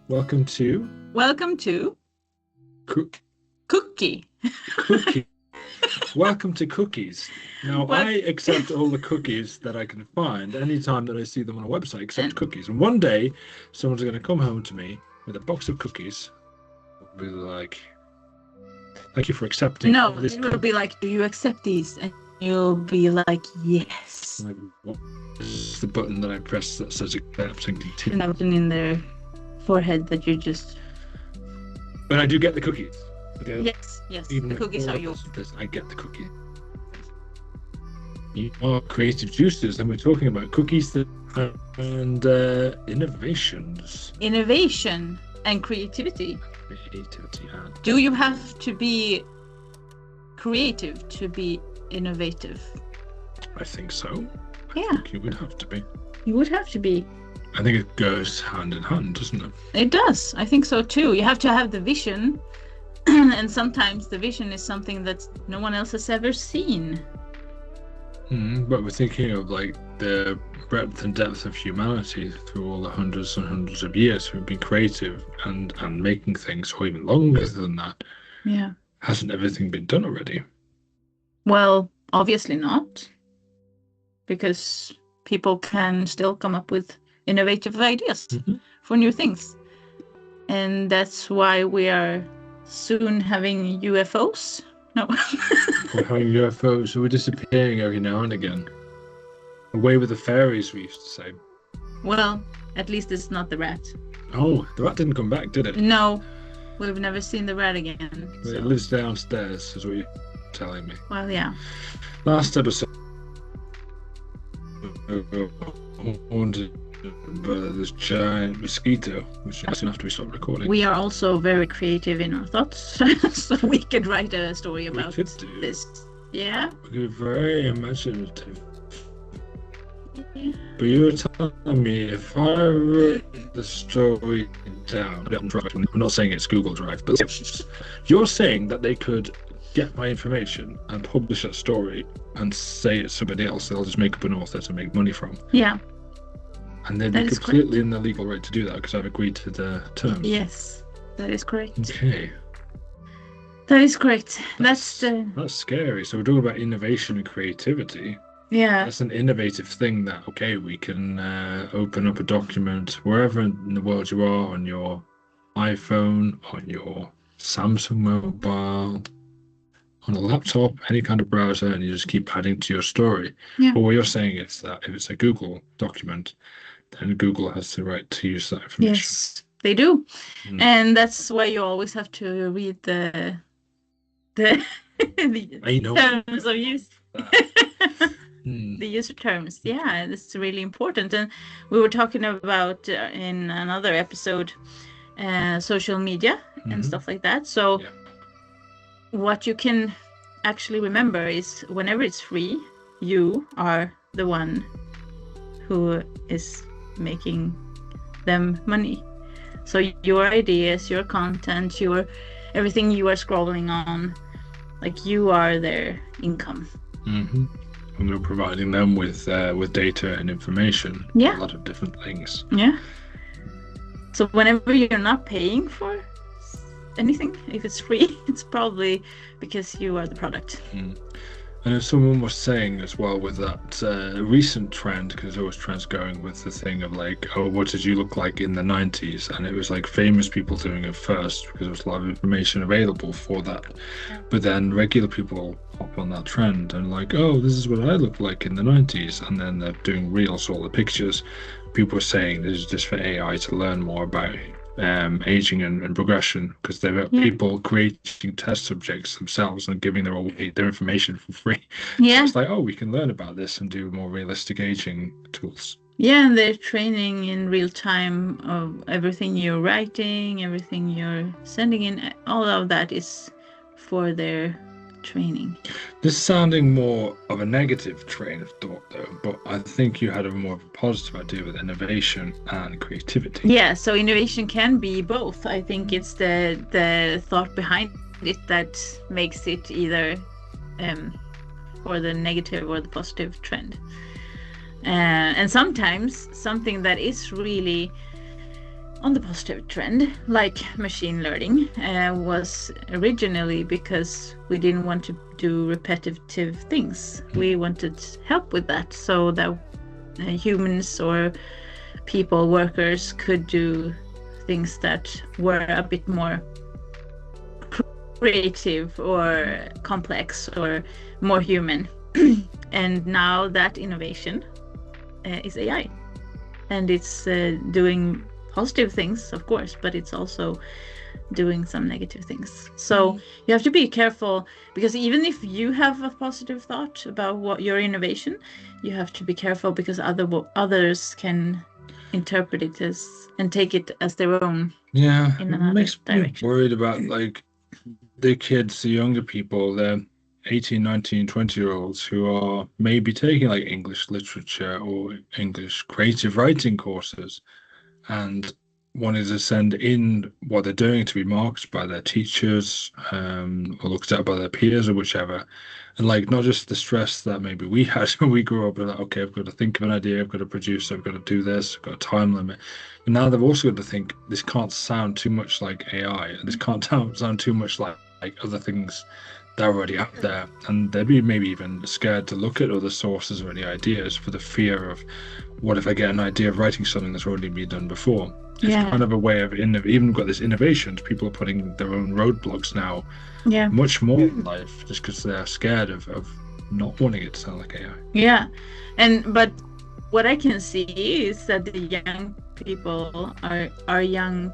Welcome to Cook Cookie. Cookie. Welcome to cookies. Now, I accept all the cookies that I can find anytime that I see them on a website, except cookies. And one day, someone's going to come home to me with a box of cookies. I'll be like, thank you for accepting. No, it will be like, do you accept these? And you'll be like, yes. Like, what is the button that I press that says accept and continue? And that button in their forehead that you just... But I do get the cookies. Yes, the cookies are yours. I get the cookies. You are creative juices, and we're talking about cookies and innovations. Innovation and creativity. Creativity. Do you have to be creative to be innovative? I think so. Yeah. I think you would have to be. You would have to be. I think it goes hand in hand, doesn't it? It does. I think so too. You have to have the vision. And sometimes the vision is something that no one else has ever seen. But we're thinking of like the breadth and depth of humanity through all the hundreds and hundreds of years who've been creative and making things, or even longer than that. Yeah. Hasn't everything been done already? Well, obviously not. Because people can still come up with innovative ideas for new things. And that's why we are soon having UFOs. No. We're having UFOs, so we're disappearing every now and again. Away with the fairies, we used to say. Well, at least it's not the rat. Oh, the rat didn't come back, did it? No, we've never seen the rat again. So. It lives downstairs, is what you're telling me. Well, yeah. Last episode, this giant mosquito, which is soon after we stopped recording. We are also very creative in our thoughts, so we could write a story about this. Yeah. We're very imaginative. Yeah. But you were telling me if I wrote the story down, I'm not saying it's Google Drive, but you're saying that they could get my information and publish that story and say it's somebody else, they'll just make up an author to make money from. Yeah. And they'd be completely in the legal right to do that because I've agreed to the terms. Yes, that is correct. Okay. That is correct. That's scary. So we're talking about innovation and creativity. Yeah. That's an innovative thing that, okay, we can open up a document wherever in the world you are, on your iPhone, on your Samsung mobile, on a laptop, any kind of browser, and you just keep adding to your story. Yeah. But what you're saying is that if it's a Google document, then Google has the right to use that information. Yes, they do. And that's why you always have to read the terms of use. The user terms. Yeah, it's really important. And we were talking about in another episode social media and stuff like that. So what you can actually remember is whenever it's free, you are the one who is making them money. So your ideas, your content, everything you are scrolling on, like you are their income. And we're providing them with data and information. Yeah. A lot of different things. Yeah. So whenever you're not paying for anything, if it's free, it's probably because you are the product. And as someone was saying as well with that recent trend, because there was trends going with the thing of like, oh, what did you look like in the 90s? And it was like famous people doing it first because there was a lot of information available for that. Yeah. But then regular people hop on that trend and like, oh, this is what I looked like in the 90s. And then they're doing reels, all the pictures. People are saying this is just for AI to learn more about aging and progression, because there are people creating test subjects themselves and giving their information for free. Yeah. So it's like, oh, we can learn about this and do more realistic aging tools. Yeah, and they're training in real time of everything you're writing, everything you're sending in. All of that is for their training. This sounding more of a negative train of thought though, but I think you had a more of a positive idea with innovation and creativity. Yeah, so innovation can be both. I think it's the thought behind it that makes it either for the negative or the positive trend. And sometimes something that is really on the positive trend, like machine learning, was originally because we didn't want to do repetitive things. We wanted help with that, so that humans or people, workers, could do things that were a bit more creative or complex or more human. And now that innovation is AI, and it's doing positive things, of course, but it's also doing some negative things. So you have to be careful, because even if you have a positive thought about what your innovation, you have to be careful, because others can interpret it as and take it as their own. Yeah, in it another makes me direction. worried about like the kids, the younger people, the 18, 19, 20-year-olds who are maybe taking like English literature or English creative writing courses and wanting to send in what they're doing to be marked by their teachers, or looked at by their peers or whichever. And like not just the stress that maybe we had when we grew up, with like, okay, I've got to think of an idea, I've got to produce, I've got to do this, I've got a time limit. But now they've also got to think this can't sound too much like AI, and this can't sound too much like other things that are already out there. And they'd be maybe even scared to look at other sources or any ideas for the fear of, what if I get an idea of writing something that's already been done before? It's kind of a way of even got this innovations. People are putting their own roadblocks now, much more in life, just because they're scared of not wanting it to sound like AI. Yeah, but what I can see is that the young people are young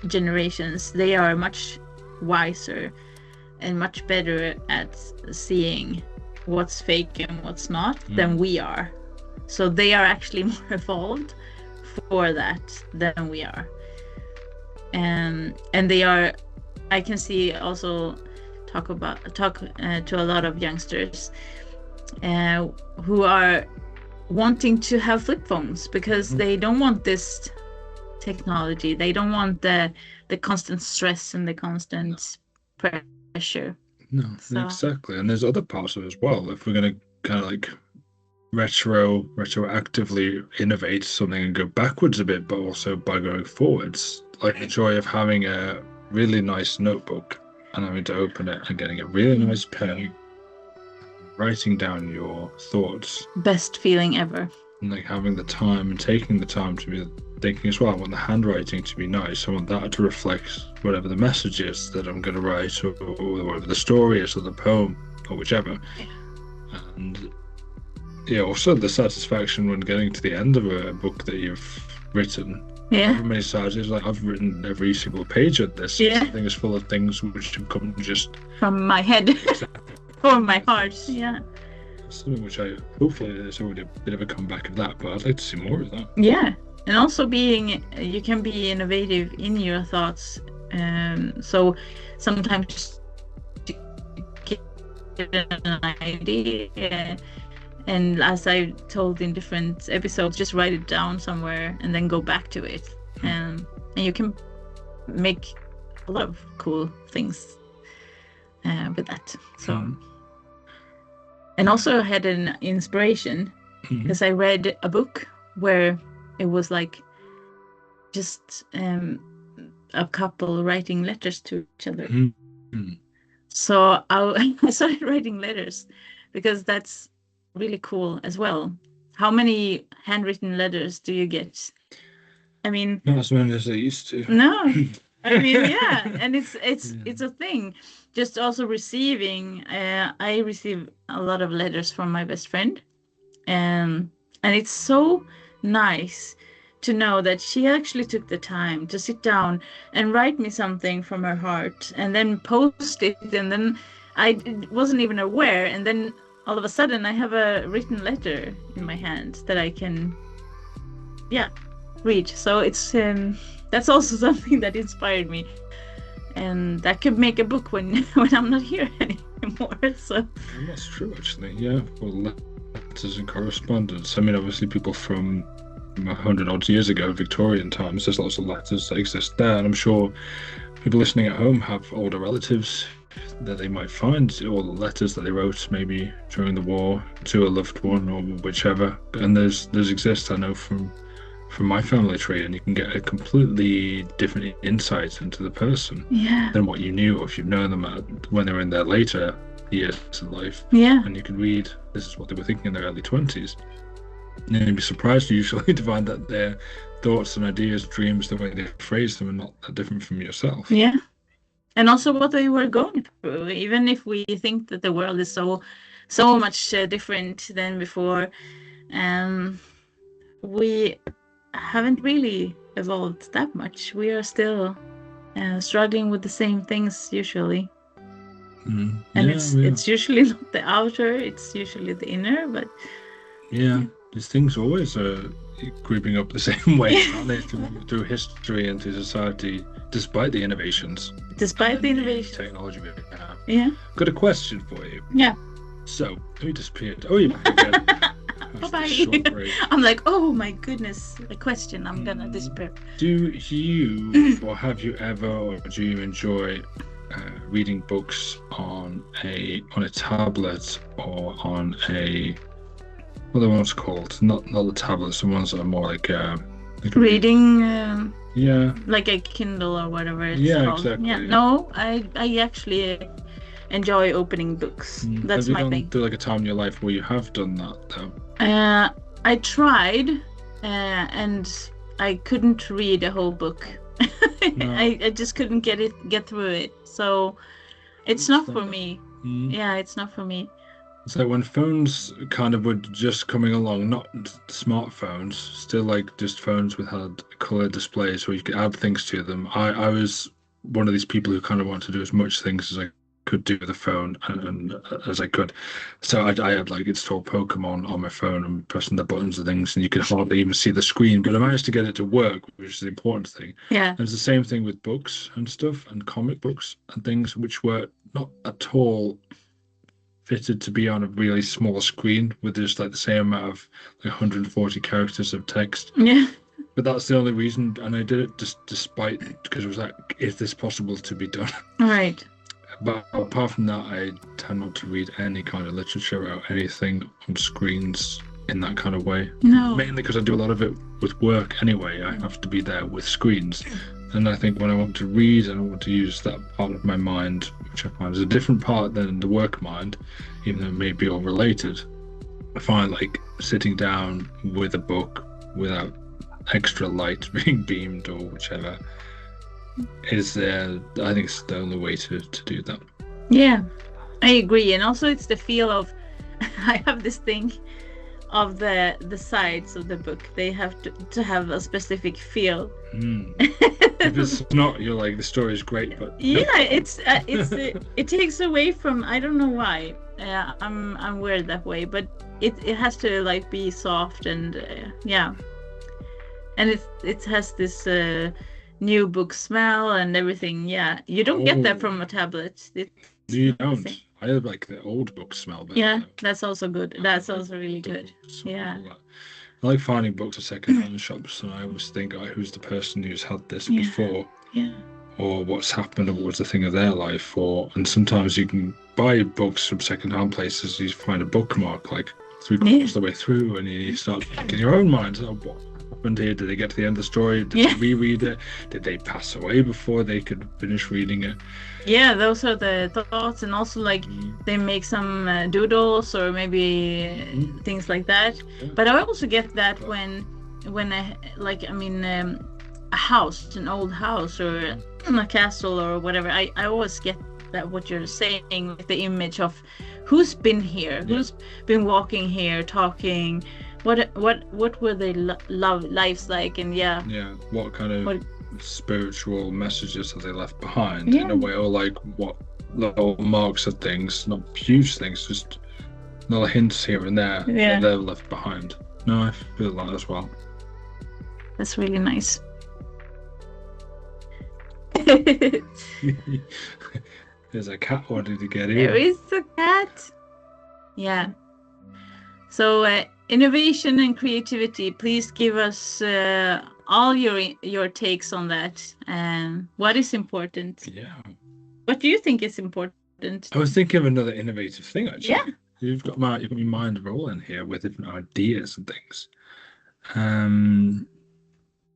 generations. They are much wiser and much better at seeing what's fake and what's not than we are. So they are actually more evolved for that than we are. And they are, I can see also talk to a lot of youngsters who are wanting to have flip phones, because they don't want this technology. They don't want the constant stress and the constant pressure. No, exactly. And there's other parts of it as well. If we're going to kind of like retroactively innovate something and go backwards a bit, but also by going forwards, like the joy of having a really nice notebook and having to open it and getting a really nice pen, writing down your thoughts. Best feeling ever. And like having the time and taking the time to be thinking as well. I want the handwriting to be nice. I want that to reflect whatever the message is that I'm going to write, or whatever the story is, or the poem, or whichever. And yeah, also the satisfaction when getting to the end of a book that you've written. How many sides is like I've written every single page of this. I think it's full of things which have come just from my head, from my heart. Yeah. Something which I hopefully there's already a bit of a comeback of that, but I'd like to see more of that. Yeah, and also you can be innovative in your thoughts. So sometimes you get an idea. And as I told in different episodes, just write it down somewhere and then go back to it. And you can make a lot of cool things with that. So, and also I had an inspiration because I read a book where it was like just a couple writing letters to each other. So I started writing letters, because that's really cool as well. How many handwritten letters do you get? I mean, not as many as I used to. No, I mean, yeah, and it's a thing. Just also receiving. I receive a lot of letters from my best friend, and it's so nice to know that she actually took the time to sit down and write me something from her heart, and then post it, and then I wasn't even aware, and then all of a sudden I have a written letter in my hand that I can read. So it's that's also something that inspired me, and that could make a book when I'm not here anymore. So that's true, actually. Yeah, well, letters and correspondence. I mean, obviously people from 100 odd years ago, Victorian times, there's lots of letters that exist there, and I'm sure people listening at home have older relatives that they might find, or the letters that they wrote maybe during the war to a loved one or whichever. And there's exist, I know, from from my family tree, and you can get a completely different insight into the person Yeah. than what you knew, or if you've known them when they're in their later years of life. Yeah. And you can read this is what they were thinking in their early 20s. And you'd be surprised usually to find that their thoughts and ideas, dreams, the way they phrase them are not that different from yourself. Yeah. And also what they were going through, even if we think that the world is so much different than before, we haven't really evolved that much. We are still struggling with the same things usually. Mm. And Yeah, it's usually not the outer, it's usually the inner, but yeah. These things always are creeping up the same way, aren't they, through history and through society, despite the innovations. Despite the innovations. Technology we have. Yeah. Got a question for you. Yeah. So, who disappeared? Oh, you're back again. Bye-bye. I'm like, oh my goodness, a question. I'm gonna disappear. Do you, or have you ever, or do you enjoy reading books on a tablet or on a what are the ones called? Not the tablets, the ones that are more like reading. Yeah. Like a Kindle or whatever it's called. Exactly. Yeah. No, I actually enjoy opening books. That's my thing. Have you gone like a time in your life where you have done that though? I tried, and I couldn't read a whole book. No. I just couldn't get through it. So it's not for me. Yeah, it's not for me. It's like when phones kind of were just coming along, not smartphones, still like just phones with had color displays where you could add things to them. I was one of these people who kind of wanted to do as much things as I could do with the phone and as I could. So I had like installed Pokemon on my phone and pressing the buttons and things, and you could hardly even see the screen. But I managed to get it to work, which is the important thing. Yeah. And it's the same thing with books and stuff and comic books and things, which were not at all fitted to be on a really small screen with just like the same amount of like 140 characters of text. Yeah. But that's the only reason, and I did it just despite, because it was like, is this possible to be done? Right. But apart from that, I tend not to read any kind of literature or anything on screens in that kind of way. No. Mainly because I do a lot of it with work anyway. I have to be there with screens. And I think when I want to read and I want to use that part of my mind, which I find is a different part than the work mind, even though it may be all related, I find like sitting down with a book without extra light being beamed or whichever is I think it's the only way to do that. Yeah, I agree. And also it's the feel of I have this thing of the sides of the book. They have to have a specific feel. If it's not, you're like, the story is great, but yeah, nope. It takes away from, I don't know why. I'm weird that way, but it has to like be soft and yeah, and it has this new book smell and everything. Yeah, you don't get that from a tablet. You don't. I have like the old book smell. But yeah, that's also good. That's also really good. Yeah. I like finding books at second-hand shops, and I always think, who's the person who's had this before? Yeah. Or what's happened, or what was the thing of their life? And sometimes you can buy books from second-hand places. You find a bookmark like 3/4 the way through, and you start thinking in your own mind, what happened here? Did they get to the end of the story? Did they reread it? Did they pass away before they could finish reading it? Yeah, those are the thoughts, and also like they make some doodles or maybe things like that. But I also get that when I a house, an old house or a castle or whatever, I always get that what you're saying, like the image of who's been here, who's been walking here, talking, what were their lives like, and what kind of spiritual messages have they left behind in a way, or like what little marks of things, not huge things, just little hints here and there that they've left behind. No, I feel that as well. That's really nice. There's a cat wanting to get in. There is a cat. Yeah. So innovation and creativity, please give us all your takes on that. What is important? Yeah. What do you think is important? I was thinking of another innovative thing actually. Yeah. You've got your mind rolling here with different ideas and things.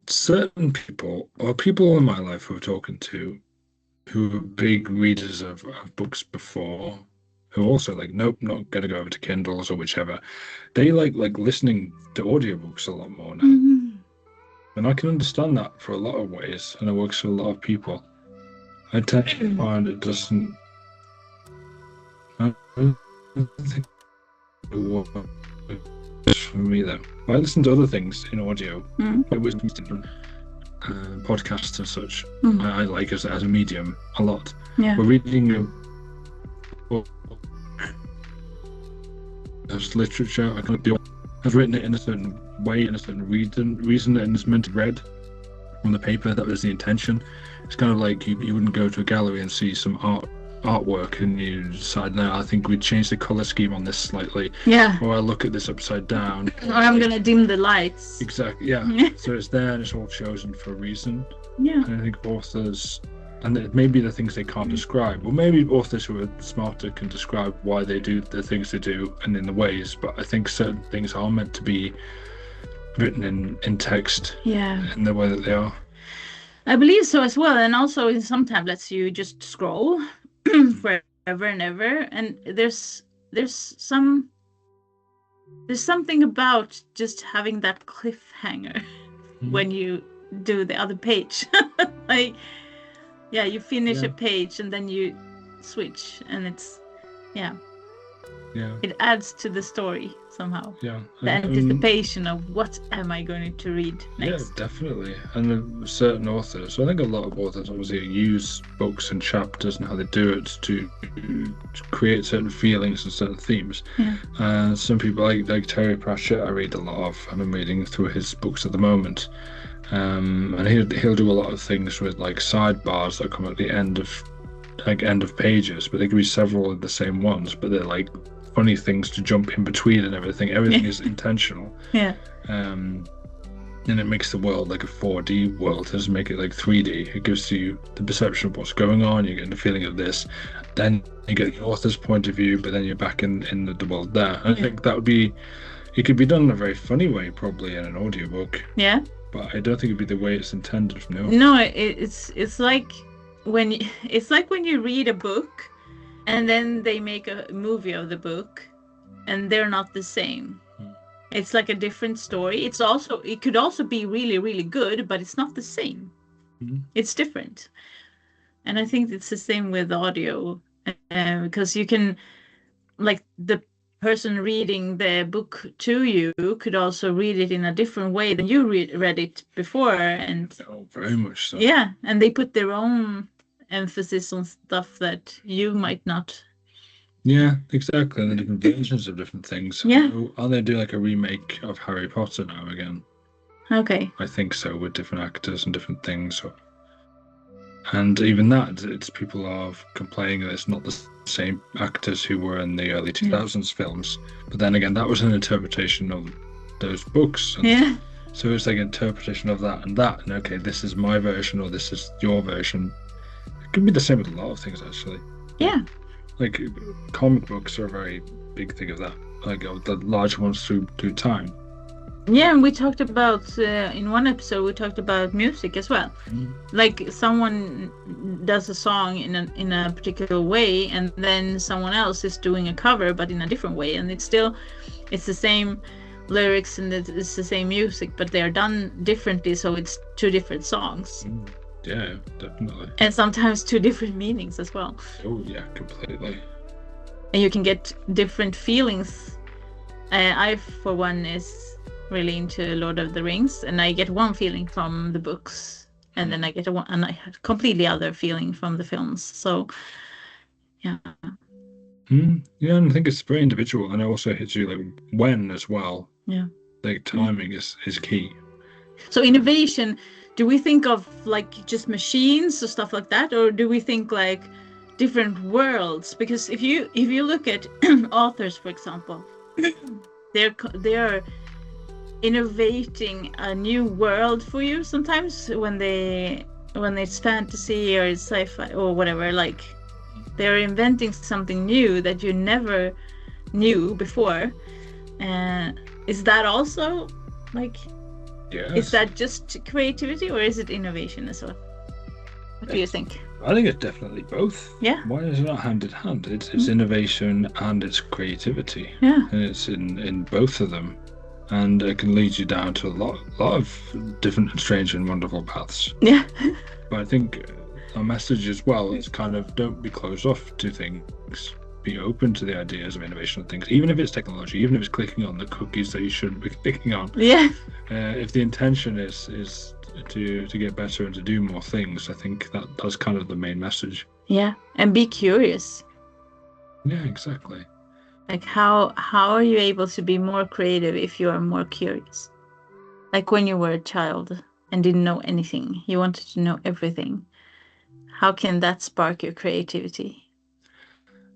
certain people, or people in my life who I'm talking to, who are big readers of books before, who are also like, nope, not gonna go over to Kindles or whichever. They like listening to audiobooks a lot more now. Mhm. And I can understand that for a lot of ways, and it works for a lot of people. I tend to find it doesn't. I don't think it works for me though. I listen to other things in audio. It was different podcasts and such. I like as a medium a lot. Yeah. But reading a book as literature, I kind of I've written it in a certain way, in a certain reason, and it's meant to be read on the paper. That was the intention. It's kind of like you wouldn't go to a gallery and see some artwork and you decide, no, I think we'd change the color scheme on this slightly. Yeah. Or I look at this upside down. Or I'm gonna dim the lights. Exactly. Yeah. So it's there and it's all chosen for a reason. Yeah. And I think authors, and it may be the things they can't describe, or maybe authors who are smarter can describe why they do the things they do and in the ways. But I think certain things are meant to be written in text. Yeah. In the way that they are. I believe so as well. And also in some tablets you just scroll forever and ever. And there's something about just having that cliffhanger when you do the other page. Like, yeah, you finish a page and then you switch, and it's it adds to the story somehow. Yeah. The anticipation of what am I going to read next. Yeah, definitely. And certain authors, I think a lot of authors obviously use books and chapters and how they do it to create certain feelings and certain themes. Yeah. Some people like Terry Pratchett, I read a lot of. I've been reading through his books at the moment. And he'll do a lot of things with like sidebars that come at the end of pages, but they could be several of the same ones, but they're like funny things to jump in between and everything. Everything is intentional. Yeah. And it makes the world like a 4D world. It doesn't make it like 3D. It gives you the perception of what's going on. You're getting the feeling of this. Then you get the author's point of view, but then you're back in the world there. I think that would be, it could be done in a very funny way, probably in an audiobook. Yeah. But I don't think it'd be the way it's intended. No, it's like when you read a book, and then they make a movie of the book, and they're not the same. It's like a different story. It could also be really, really good, but it's not the same. It's different. And I think it's the same with audio, because you can, like, the person reading the book to you could also read it in a different way than you read it before, and very much so. Yeah, and they put their own emphasis on stuff that you might not. Yeah, exactly. And the different versions of different things. Yeah. Are they doing like a remake of Harry Potter now again? Okay. I think so, with different actors and different things. And even that, it's people are complaining that it's not the same actors who were in the early 2000s films. But then again, that was an interpretation of those books. And so it's like an interpretation of that. And okay, this is my version or this is your version. It can be the same with a lot of things, actually. Yeah. Like comic books are a very big thing of that. Like the large ones through time. Yeah, and we talked about, in one episode, we talked about music as well. Like someone does a song in a particular way, and then someone else is doing a cover, but in a different way. And it's the same lyrics and it's the same music, but they are done differently, so it's two different songs. Yeah, definitely. And sometimes two different meanings as well. Oh, yeah, completely. And you can get different feelings. I, for one, is really into Lord of the Rings, and I get one feeling from the books, and then I get a completely other feeling from the films. So, yeah. Yeah, and I think it's very individual, and it also hits you like when as well. Yeah. Like timing is key. So innovation, do we think of like just machines or stuff like that, or do we think like different worlds? Because if you look at authors, for example, they're innovating a new world for you sometimes when it's fantasy or it's sci-fi or whatever. Like they're inventing something new that you never knew before. Is that also like Yes. Is that just creativity or is it innovation as well? What do you think? I think it's definitely both. Yeah. Why is it not hand in hand? It's innovation and it's creativity. Yeah. And it's in both of them. And it can lead you down to a lot of different strange and wonderful paths. Yeah. But I think our message as well is kind of don't be closed off to things. Be open to the ideas of innovation and things, even if it's technology, even if it's clicking on the cookies that you shouldn't be clicking on. Yeah. If the intention is to get better and to do more things, I think that's kind of the main message. Yeah, and be curious. Yeah, exactly. Like how are you able to be more creative if you are more curious? Like when you were a child and didn't know anything, you wanted to know everything. How can that spark your creativity?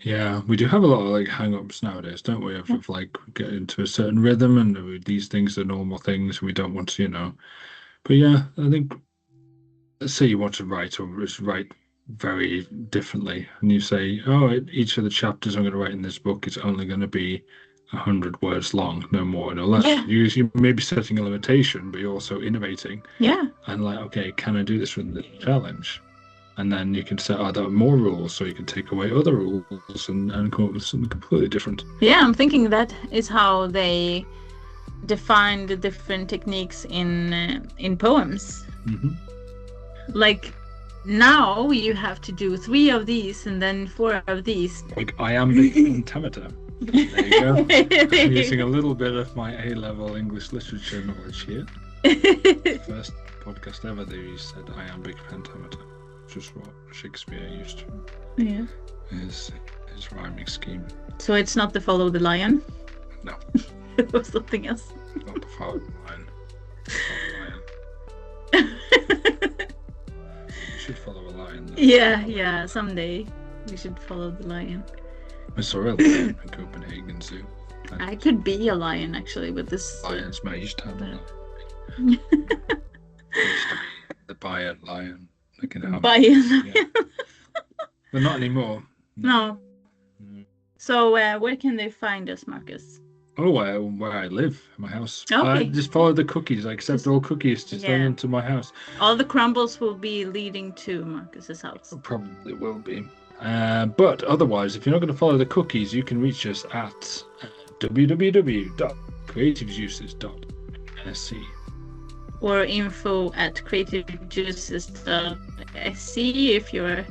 Yeah, we do have a lot of like hang-ups nowadays, don't we? Of like get into a certain rhythm and these things are normal things and we don't want to. But yeah, I think let's say you want to write or just write very differently, and you say, "Oh, each of the chapters I'm going to write in this book is only going to be 100 words long, no more, no less." Yeah. You may be setting a limitation, but you're also innovating. Yeah. And like, okay, can I do this with the challenge? And then you can set other more rules, so you can take away other rules and come up with something completely different. Yeah, I'm thinking that is how they define the different techniques in poems. Mm-hmm. Like now you have to do 3 of these and then 4 of these. Like iambic pentameter. There you go. I'm using a little bit of my A-level English literature knowledge here. First podcast ever that you said iambic pentameter, which is what Shakespeare used to. Yeah. His rhyming scheme. So it's not the follow the lion? No. It was something else. Not the follow the lion. You should follow a lion. Though. Yeah, someday we should follow the lion. I saw a lion in Copenhagen Zoo. I could be a lion actually with this. Lions may used to have a the Bayern lion. Bayern lion. Yeah. But not anymore. No. So where can they find us, Marcus? Oh, where I live, my house. Okay. I just follow the cookies. I accept all cookies to send them to my house. All the crumbles will be leading to Marcus's house. Probably will be. But otherwise, if you're not going to follow the cookies, you can reach us at www.creativejuices.sc or info@creativejuices.sc if you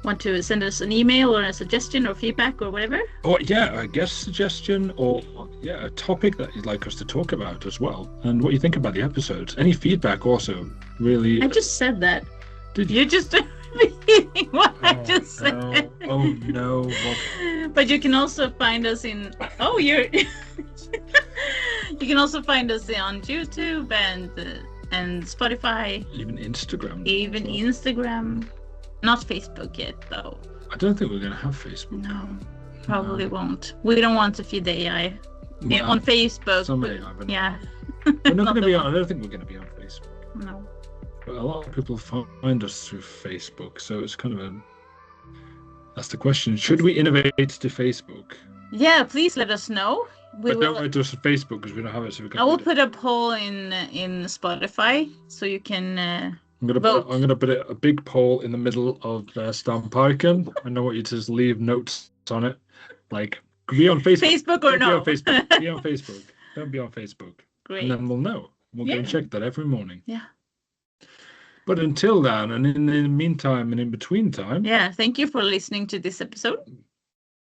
want to send us an email or a suggestion or feedback or whatever. Or a guest suggestion or a topic that you'd like us to talk about as well, and what you think about the episodes. Any feedback also really. I just said that. Did you just repeating what I just said? Oh no! But you can also find us in. Oh, you're. You can also find us on YouTube and Spotify. Even Instagram. Even Instagram. Not Facebook yet, though. I don't think we're going to have Facebook. No, probably won't. We don't want to feed the AI on Facebook. Some AI, but yeah. We're not going to be on. I don't think we're going to be on Facebook. No. But a lot of people find us through Facebook, so it's kind of that's the question. Should we innovate to Facebook? Yeah, please let us know. But don't write to us on Facebook because we don't have it. So we can. I will put a poll in Spotify so you can. I'm gonna put a big poll in the middle of Stamparken. I know what you just leave notes on it, like be on Facebook. Facebook or no? Be on Facebook. Be on Facebook. Don't be on Facebook. Great. And then we'll know. We'll go and check that every morning. Yeah. But until then, and in the meantime and in between time. Yeah. Thank you for listening to this episode.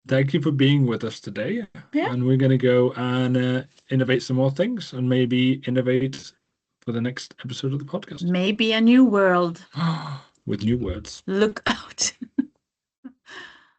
Thank you for being with us today. Yeah. And we're gonna go and innovate some more things, and maybe innovate for the next episode of the podcast. Maybe a new world. With new words. Look out.